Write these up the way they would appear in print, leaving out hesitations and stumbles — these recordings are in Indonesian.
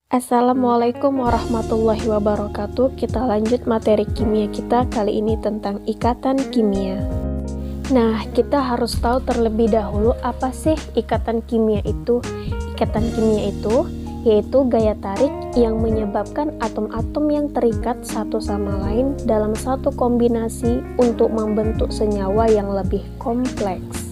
Assalamualaikum warahmatullahi wabarakatuh. Kita lanjut materi kimia kita kali ini tentang ikatan kimia. Nah, kita harus tahu terlebih dahulu apa sih ikatan kimia itu. Ikatan kimia itu yaitu gaya tarik yang menyebabkan atom-atom yang terikat satu sama lain dalam satu kombinasi untuk membentuk senyawa yang lebih kompleks.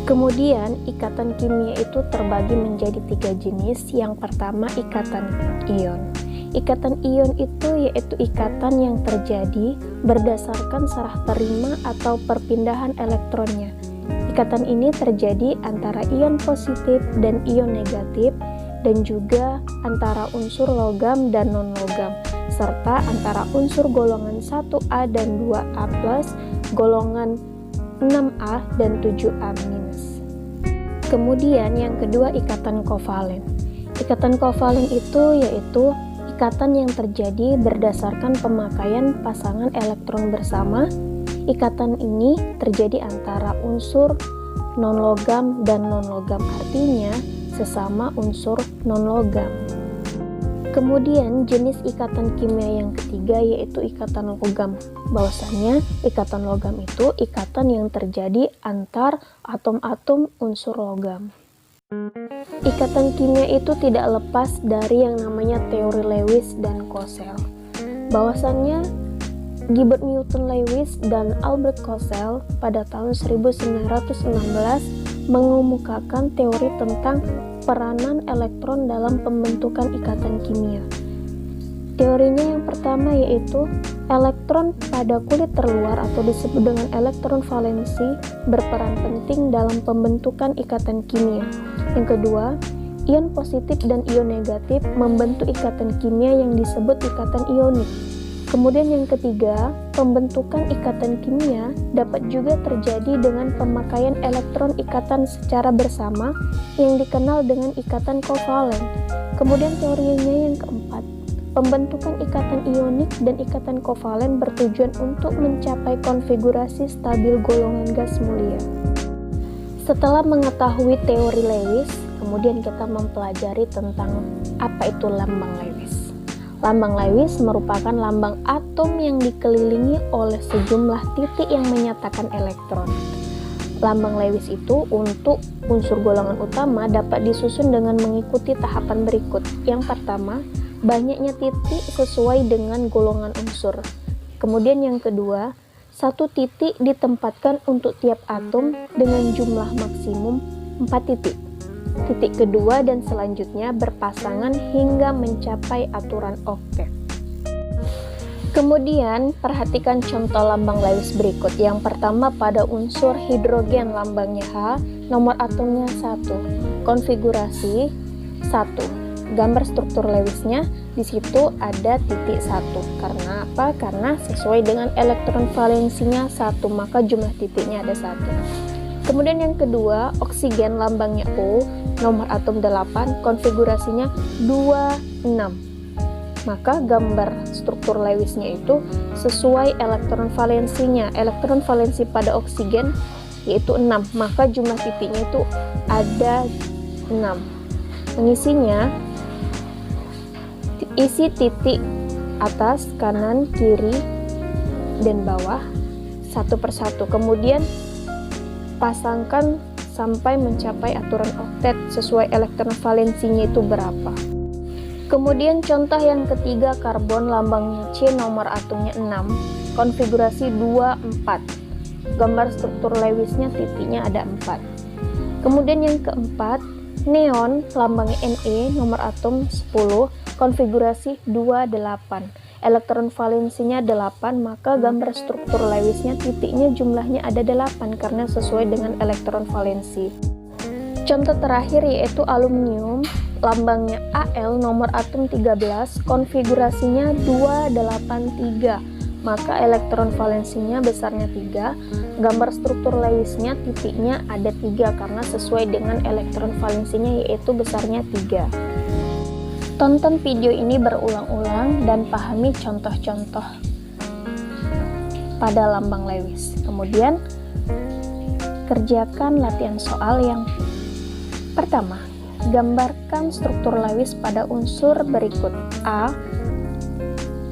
Kemudian, ikatan kimia itu terbagi menjadi 3 jenis. Yang pertama, ikatan ion. Ikatan ion itu yaitu ikatan yang terjadi berdasarkan serah terima atau perpindahan elektronnya. Ikatan ini terjadi antara ion positif dan ion negatif, dan juga antara unsur logam dan non-logam, serta antara unsur golongan 1A dan 2A+, golongan 6A dan 7A-. Kemudian yang kedua, ikatan kovalen. Ikatan kovalen itu yaitu ikatan yang terjadi berdasarkan pemakaian pasangan elektron bersama. Ikatan ini terjadi antara unsur non-logam dan non-logam, artinya sesama unsur non-logam. Kemudian jenis ikatan kimia yang ketiga yaitu ikatan logam. Bahwasanya ikatan logam itu ikatan yang terjadi antar atom-atom unsur logam. Ikatan kimia itu tidak lepas dari yang namanya teori Lewis dan Kossel. Bahwasannya Gilbert Newton Lewis dan Albert Kossel pada tahun 1916 mengemukakan teori tentang peranan elektron dalam pembentukan ikatan kimia. Teorinya yang pertama yaitu elektron pada kulit terluar atau disebut dengan elektron valensi berperan penting dalam pembentukan ikatan kimia. Yang kedua, ion positif dan ion negatif membentuk ikatan kimia yang disebut ikatan ionik. Kemudian yang ketiga, pembentukan ikatan kimia dapat juga terjadi dengan pemakaian elektron ikatan secara bersama yang dikenal dengan ikatan kovalen. Kemudian teorinya yang keempat, pembentukan ikatan ionik dan ikatan kovalen bertujuan untuk mencapai konfigurasi stabil golongan gas mulia. Setelah mengetahui teori Lewis, kemudian kita mempelajari tentang apa itu lambang Lewis. Lambang Lewis merupakan lambang atom yang dikelilingi oleh sejumlah titik yang menyatakan elektron. Lambang Lewis itu untuk unsur golongan utama dapat disusun dengan mengikuti tahapan berikut. Yang pertama, banyaknya titik sesuai dengan golongan unsur. Kemudian yang kedua, satu titik ditempatkan untuk tiap atom dengan jumlah maksimum 4 titik. Titik kedua dan selanjutnya berpasangan hingga mencapai aturan oktet. Kemudian perhatikan contoh lambang Lewis berikut. Yang pertama, pada unsur hidrogen lambangnya H, nomor atomnya 1, konfigurasi 1. Gambar struktur Lewisnya di situ ada titik 1. Karena apa? Karena sesuai dengan elektron valensinya 1, maka jumlah titiknya ada 1. Kemudian yang kedua, oksigen lambangnya O, nomor atom 8, konfigurasinya 26. Maka gambar struktur Lewisnya itu sesuai elektron valensinya. Elektron valensi pada oksigen yaitu 6, maka jumlah titiknya itu ada 6. Mengisinya, isi titik atas, kanan, kiri, dan bawah satu persatu. Kemudian pasangkan sampai mencapai aturan oktet sesuai elektron valensinya itu berapa. Kemudian contoh yang ketiga, karbon lambangnya C, nomor atomnya 6, konfigurasi 24. Gambar struktur Lewisnya titiknya ada 4. Kemudian yang keempat, neon lambangnya Ne, nomor atom 10, konfigurasi 28. Elektron valensinya 8, maka gambar struktur Lewisnya titiknya jumlahnya ada 8 karena sesuai dengan elektron valensi. Contoh terakhir yaitu aluminium, lambangnya Al, nomor atom 13, konfigurasinya 283, maka elektron valensinya besarnya 3, gambar struktur Lewisnya titiknya ada 3 karena sesuai dengan elektron valensinya yaitu besarnya 3. Tonton video ini berulang-ulang dan pahami contoh-contoh pada lambang Lewis. Kemudian, kerjakan latihan soal yang pertama. Gambarkan struktur Lewis pada unsur berikut. A.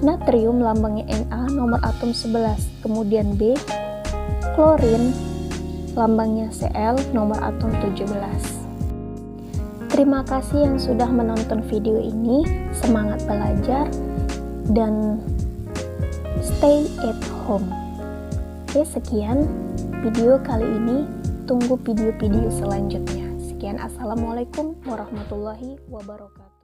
Natrium lambangnya Na, nomor atom 11. Kemudian B. Klorin lambangnya Cl, nomor atom 17. Terima kasih yang sudah menonton video ini. Semangat belajar dan stay at home. Oke, sekian video kali ini. Tunggu video-video selanjutnya. Sekian, assalamualaikum warahmatullahi wabarakatuh.